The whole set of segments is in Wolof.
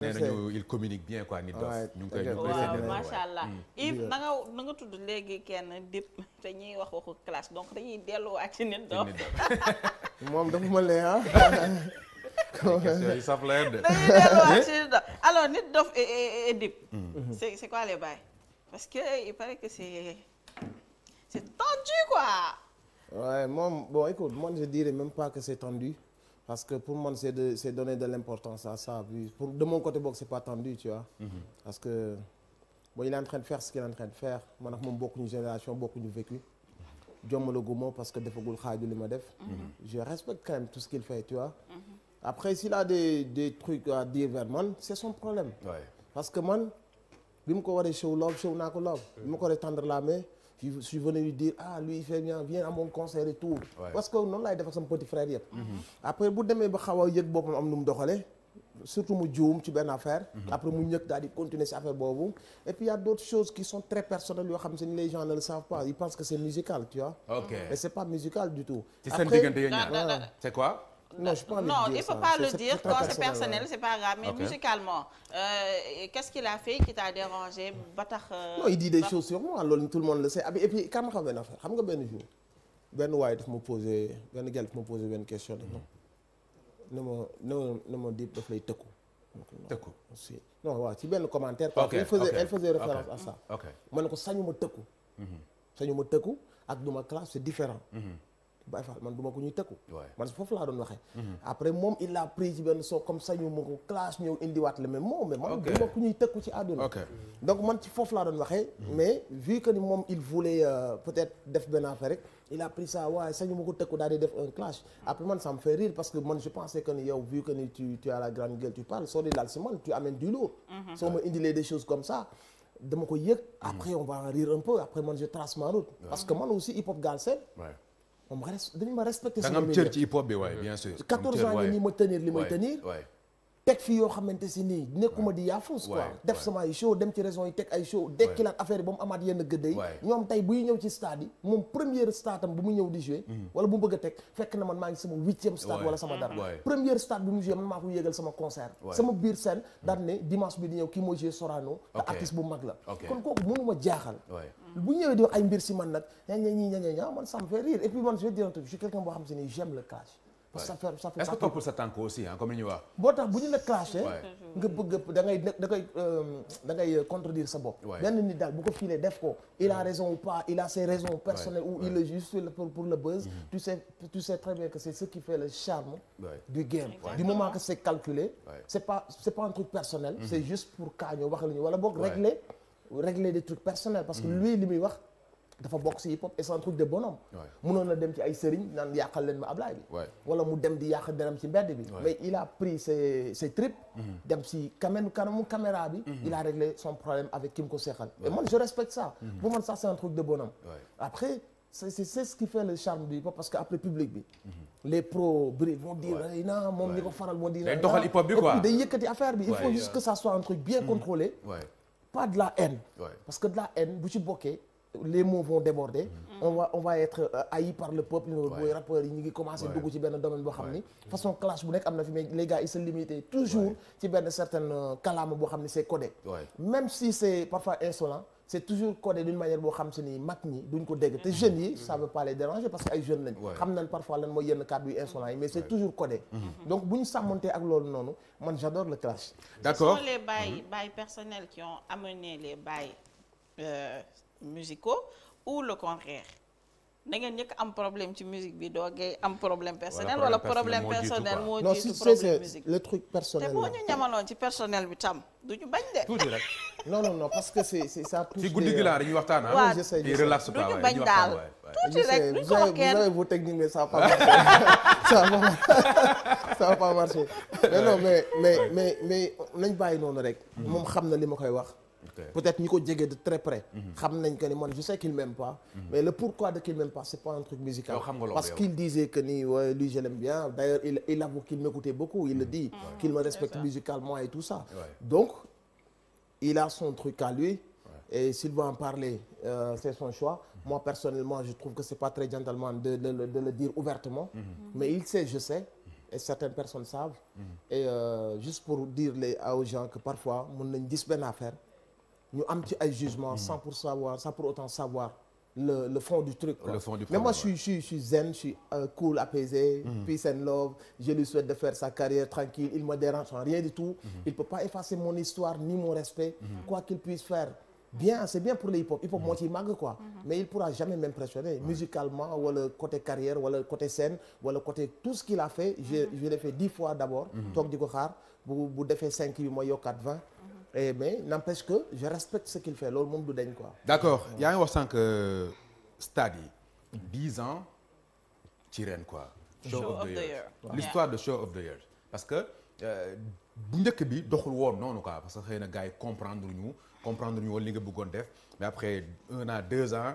nee nañu il communique bien quoi nit dof ñu ngi koy waaw macha allah Yves na nga tudd léegi kenn dip te ñuy wax waxu classe donc dañuy delluwaat ci nit dof moom dafa ma lee ah question yi saf la de dañuy delluwaat ci nit dof alors nit dof et dip c'est quoi les bails parce que il paraît que c'est tendu quoi. ouais moom bon écoute moi je dirais même pas que c'est tendu parce que pour moi c'est donner de l'importance à ça pour de mon côté boog c'est pas tendu tu vois. Parce que bon il est en train de faire ce qu'il est en train de faire man ak moom bokkuñu génération bokkuñu vécu jommalaguma parce que defagul xaaju li ma def. Je respecte quand même tout ce qu'il fait tu vois. Après s'il a des trucs à dire vers man c'est son problème. Ouais. Parce que man bi mu ko waree show naa ko love bi ma ko waree tendre la main. Je suis venu lui dire ah lui il fait bien viens à mon concert et tout. Ouais. Parce que noonu laay def ak sama petit frère yëpp. Après bu demee ba xaw a yëg boppam am nu mu doxalee surtout mu juum ci benn affaire. Après mu ñëkk daal di continuer ci affaire boobu. Et puis il y a d'autres choses qui sont très personnelles yoo xam ne les gens ne le savent pas ils pensent que c'est musical tu vois. Ok mais c'est pas musical du tout. ci seen diggante yéen ñaar c'est quoi. Non, je peux pas non, il faut pas le dire quand c'est personnel, c'est pas grave. Mais okay. Musicalement, qu'est-ce qu'il a fait qui t'a dérangé ba tax. Non, il dit des choses sur moi loolu tout le monde le sait et puis quand ma xam benn affaire xam nga benn jour benn waaye daf ma posé benn gel daf ma posé benn question ne ma Dip daf lay tëkku. tëkku aussi non waaw ci benn commentaire. ok elle faisait référence à ça. ok ma ne ko sañu ma tëkku. sañu ma tëkku ak duma classe c'est différent. Baye Fall man duma ko ñuy tëkku. man foofu laa doon waxee. Après moom il a pris ci benn soo comme sañu ma ko classe ñëw indiwaat le même mot mais man duma ko ñuy tëkku ci àdduna. donc man ci foofu laa doon waxee. Mais vu que ni moom il voulait peut-être def benn affaire rek il a pris ça waaye sañu ma ko tëkku daal di def un clash. Après man ça me fait rire parce que man je pensais que ni yow vu que ni tu as la grande gueule tu parles soo di daal si man tu amènes du lourd. Soo ma indilee des choses comme ça dama ko yëg. Après on va en rire un peu après man je trace ma route. Parce que man aussi hip hop Galsen. moom dañu ma respecté. da nga am cër ci hip hop bi waaye bien sûr. 14 ans yi nii ma tenir li may tenir. teg fi yoo xamante si nii nekkuma di yaafus quoi. def sama ay show dem ci raison yi teg ay show. dekkilaat affaire yi ba mu amaat yenn gëdd yi. ñoom tey buy ñëw ci stade yi moom première stade am bu mu ñëw di jouer. wala bu mu bëgg a teg fekk na man maa ngi sama 8e stade wala sama dara. première stade bu mu jouer man maa ko yégal sama concert. sama biir scène daan ne dimanche bi di ñëw kii mooy jouer Sorano. te artiste bu mag la. kon kooku mënuma jaaxal. bu ñëwee di wax ay mbir si man nag ña man ça me fait rire et puis man je vais dire un truc je suis quelqu'un boo xam si ni j'aime le clash. parce que ça fait est-ce que toppul sa tànk aussi comme ni ñuy wax. boo tax bu ñu la clashé nga bëgg da ngay contredire sa bopp. benn nit daal bu ko filee def ko il a raison ou pas il a ses raisons personnelles ou il est juste pour le buzz. Tu sais très bien que c'est ce qui fait le charme du game. Du moment que c'est calculé c'est pas un truc personnel. C'est juste pour kaañoo wax la ñu wala boog régler des trucs personnels parce que lui li muy wax dafa bokk ci hip hop et c'est un truc de bonhomme. mënoon na dem ci ay sëriñ naan yàqal leen ma Ablaye bi. wala mu dem di yàq deram ci mbedd bi. Mais il a pris ses tripes. dem ci kanamu caméra bi. Il a réglé son problème avec ki mu ko seexal. Et moi je respecte ça. Pour moi ça c'est un truc de bonhomme. Après c'est ce qui fait le charme du hip hop parce que après public bi. Les pros vont dire non moom ñi ko faral moo dire. day doxal hip hop bi quoi. Et puis day yëkkati affaire bi. Il faut juste que ça soit un truc bien contrôlé. Pas de la haine. Parce que de la haine bu ci bokkee. Les mots vont déborder. On va être haï par le peuple. booy rappeurs yi ñu ngi commencer dugg ci benn domaine boo xam ni façon clash bu nekk am na fi mais les gars ils se limitent toujours ci benn certaine kalaama boo xam ni c'est codé. Même si c'est parfois insolent c'est toujours codé d'une manière boo xam si ni mag ñi duñ ko dégg te jeunes yi ça veut pas les déranger parce que ay jeunes lañ. xam nañ parfois lan mooy yenn kàddu yu insolent yi mais c'est toujours codé. Donc bu ñu sàmmantee ak loolu noonu man j'adore le clash. D'accord. Ce sont les bails personnels qui ont amené les bails musicaux ou le contraire da ngeen njëkk am problème ci musique bi doogee am problème personnel wala problème personnel moo jiitu problème musique le truc personnel te boo ñu ñamaloon ci personnel bi tam du ñu bañ de. tuuti rek. non parce que c'est ça touche. ci guddi gi laa dañuy waxtaan ah. waaw kii relax pas du ñu bañ daal tuuti rek duñ ko wax kenn. vous avez vos techniques mais ça va pas marcher ça va pas marcher mais non mais nañ bàyyi noonu rek. moom xam na li ma koy wax. Peut-être ñi ko jege de très près. xam nañ que ni man je sais qu'il m'aime pas. Mais le pourquoi de qu'il m'aime pas c'est pas un truc musical. Parce qu'il disait que ni lui je l'aime bien. D'ailleurs il avoue qu'il m'écoutait beaucoup. Il le dit qu'il me respecte musicalement et tout ça. Donc il a son truc à lui. Et s'il veut en parler c'est son choix. Moi personnellement je trouve que c'est pas très gentleman de le dire ouvertement. Mais il sait je sais. et certaines personnes savent. Et juste pour dire aux gens que parfois mën nañ gis benn affaire ñu am ci ay jugements sans pour autant savoir le fond du truc, quoi. Le fond du mais moi problème, je suis zen, je suis cool, apaisé, peace and love. Je lui souhaite de faire sa carrière tranquille, il me dérange en rien du tout. Il peut pas effacer mon histoire ni mon respect, quoi qu'il puisse faire. Bien, c'est bien pour le hip-hop moo ciy màgg, quoi. Mais il pourra jamais m'impressionner musicalement wala côté carrière wala côté scène wala côté tout ce qu'il a fait. Je l'ai fait 10 fois d'abord. toog di ko xaar bu defee 5 yi ma yokkaat 20. Mais n'empêche que je respecte ce qu'il fait, loolu moom du dañ, quoi. D'accord, yaa ngi wax sànq stade yi 10 ans ci ren, quoi. Show of the year. L'histoire de Show of the year, parce que bu njëkk bi doxul woon noonu, quoi, parce que xëy na gars yi comprendre ñu woon li nga bëggoon def, mais après 1 an 2 ans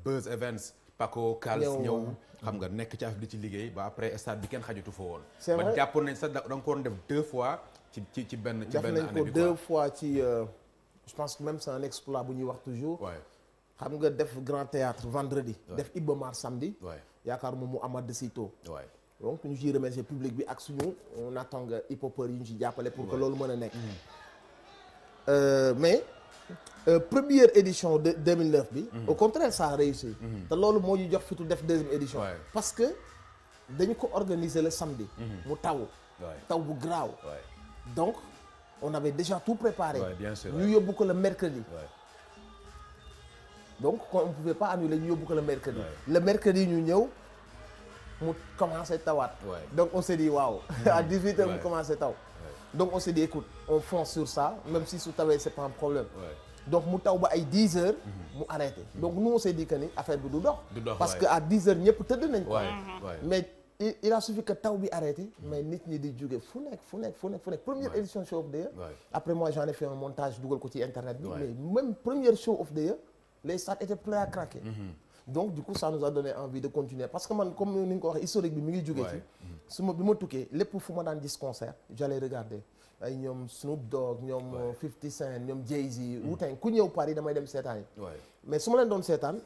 Buzz Events Paco Kals ñëw xam nga nekk ci affaire di ci liggéey ba après stade bi kenn xajatu fa woon. C'est vrai, ba jàppoon nañ sax da nga ko doon def 2 fois ci benn année bi, quoi. 2 fois ci je pense que même c'est un exploit bu ñuy wax toujours. xam nga def grand théâtre vendredi. def Iba Mar samedi. yaakaar moom mu Amad de Sito. donc ñu ciy remercier public bi ak suñu naataango hip-hopeurs yi ñu ci jàppale pour que loolu mën a nekk. mais première édition de 2009 bi. au contraire ça a réussi. te loolu moo ñu jox fitu def deuxième édition. parce que dañu ko organiser le samedi. mu taw bu graaw. donc on avait déjà tout préparé. ñu yóbbu ko le mercredi. donc on ne pouvait pas annuler, ñu yóbbu ko le mercredi. Le mercredi ñu ñëw mu commencé tawaat. Donc on s'est dit waaw. À 18h mu commencé taw. Donc on s'est dit écoute, on fonce sur ça, même si su tawee c'est pas un problème. Donc mu taw ba ay 10h mu arrêté. Donc nous on s'est dit que ni affaire bi du dox. parce que à 10h ñëpp tëdd nañ ko. mais il a suffi que taw bi arrêté. mais nit ñi di jóge fu nekk. Première édition Show of the Year. Après moi j'en ai fait un montage dugal ko ci internet bi. mais même première Show of the Year, les stades étaient pleins à craquer. Donc du coup ça nous a donné envie de continuer parce que man comme ni nga ko waxee historique bi mi ngi jóge ci bi ma tukkee lépp fu ma daan gis concert j'allais regarder ay ñoom Snoop Dogg ñoom 50 Cent ñoom Jay-Z Wu-Tang ku ñëw Paris damay dem seetaan yi mais su ma leen doon seetaan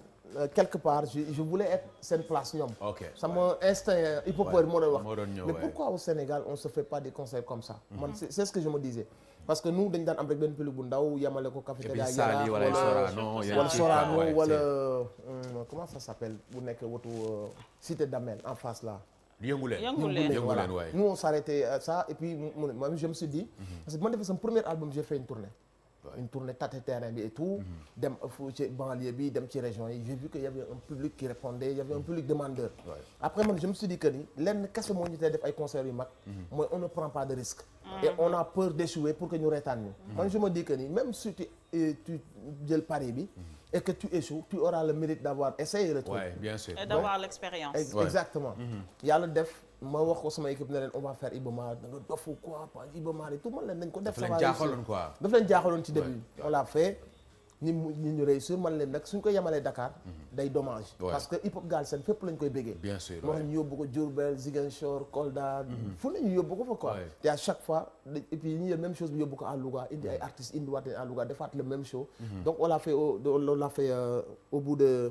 quelque part je voulais être seen place ñoom sama instinct hip-hopeur moo doon wax mais pourquoi au Sénégal on se fait pas des concerts comme ça man c'est ce que je me disais parce que nous dañ daan am rek benn public bu ndaw yamale ko cafétéria wala Sorano wala comment ça s'appelle bu nekk wotu Cité d'Amel en face là Yënguleen voilà. Nous on s'arrêtait à ça et puis moi je me suis dit parce que man defee sama premier album j'ai fait une tournée tâter terrain bi et tout dem fu ci banlieue bi dem ci région yi j'ai vu que y avait un public qui répondait, il y avait un public demandeur. Après man je me suis dit que ni lenn kese moo ñu tey def ay concerts yu mag mooy on ne prend pas de risque et on a peur d'échouer pour que ñu reetaan ñu. Man je me dis que ni même si tu jël pari bi et que tu échoues, tu auras le mérite d'avoir essayé le truc. Bien sûr. Et d'avoir l'expérience. Exactement. Yàlla def ma wax ko sama équipe ne leen on va faire Iba Mar da nga dofu quoi pas Iba Mar et tout man leen dañ ko def. daf leen jaaxaloon quoi. daf leen jaaxaloon ci début. on l'a fait ñu réussir man leen nag suñ ko yemalee Dakar day dommage. parce que hip hop Galsen fépp lañ koy béggee. bien sûr moo tax ñu yóbbu ko Diourbel Ziguinchor Kolda. fu ne ñu yóbbu ko fa quoi. te à chaque fois et puis ñu même chose bi yóbbu ko à Louga indi ay artistes indiwaat à Louga defaat le même show. donc on l'a fait au bout de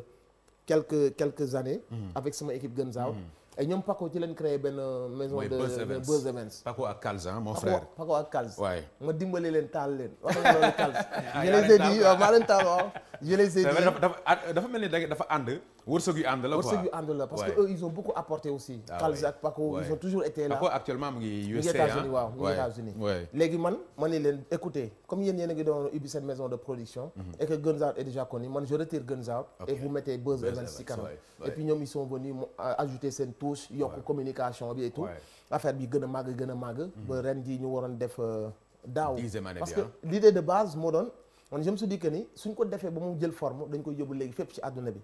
quelques années. avec sama équipe Guns Out. et ñoom Paco ci leen créé benn maison de Buzz Events. Paco ak Kals mon frère. Paco ak Kals. ma dimbali leen taal leen. wax nga loolu Kals. je les ai dit waaw maa leen taal waaw. je les ai dit dafa mel ni dafa ànd. wërsëg yu ànd la quoi wërsëg yu ànd la parce que eux ils ont beaucoup apporté aussi. Kals ak Paco ils ont toujours été là. Paco actuellement mu ngi USA États-Unis waaw mu ngi États-Unis. léegi man ni leen écoutez comme yéen a ngi doon ubbi seen maison de production. et que Guns Out est déjà connu man je retire Guns Out. et vous mettez Buzz Events ci kanam. et puis ñoom ils sont venus ajouter seen touche yokk communication bi et tout. affaire bi gën a màgg. ba ren jii ñu waroon def daaw. parce que l'idée de base moo doon. man je me suis dit que ni suñ ko defee ba mu jël forme dañ koy yóbbu léegi fépp ci àdduna bi.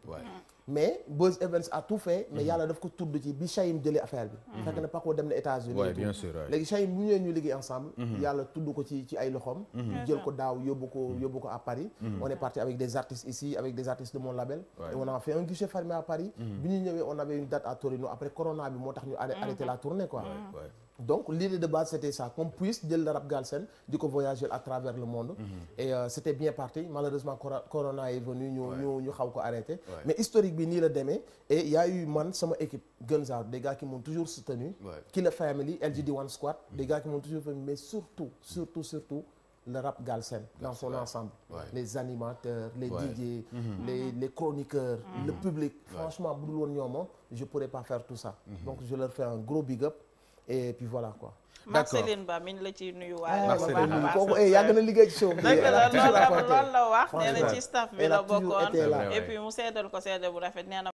mais Buzz Events a tout fait. mais yàlla daf ko tudd ci bi Chaim jëlee affaire bi. fekk na Paco dem na États-Unis bien sûr léegi Chaim bu ñëwee ñu liggéey ensemble. yàlla tudd ko ci ay loxoom. ñu jël ko daaw yóbbu ko à Paris. on est parti avec des artistes ici avec des artistes de mon label. et on a fait un guichet fermé à Paris. bi ñu ñëwee on avait une date à Torino après corona bi moo tax ñu arrêté la tournée quoi. donc l'idée de base c'était ça qu'on puisse jël le rap galsen di ko voyager à travers le monde. Et c'était bien parti malheureusement corona est venu ñu xaw ko arrêté. Mais historique bi nii la demee et il y a eu man sama équipe Guns Out des gars qui m'ont toujours soutenu. Killer Family LGD One Squad des gars qui m'ont toujours soutenu mais surtout le rap galsen dans son ensemble. Les animateurs les DJ les chroniqueurs le public. Franchement bu dul woon ñoom je pourrais pas faire tout ça. Donc je leur fais un gros big up. Et puis voilà quoi. Marceline Ba mi ngi la ciy nuyuwaale. kooku yàgg na liggéey ci show bi. dëgg la loolu la wax nee na ci staff bi la bokkoon. et puis mu seedal ko seede bu rafet nee na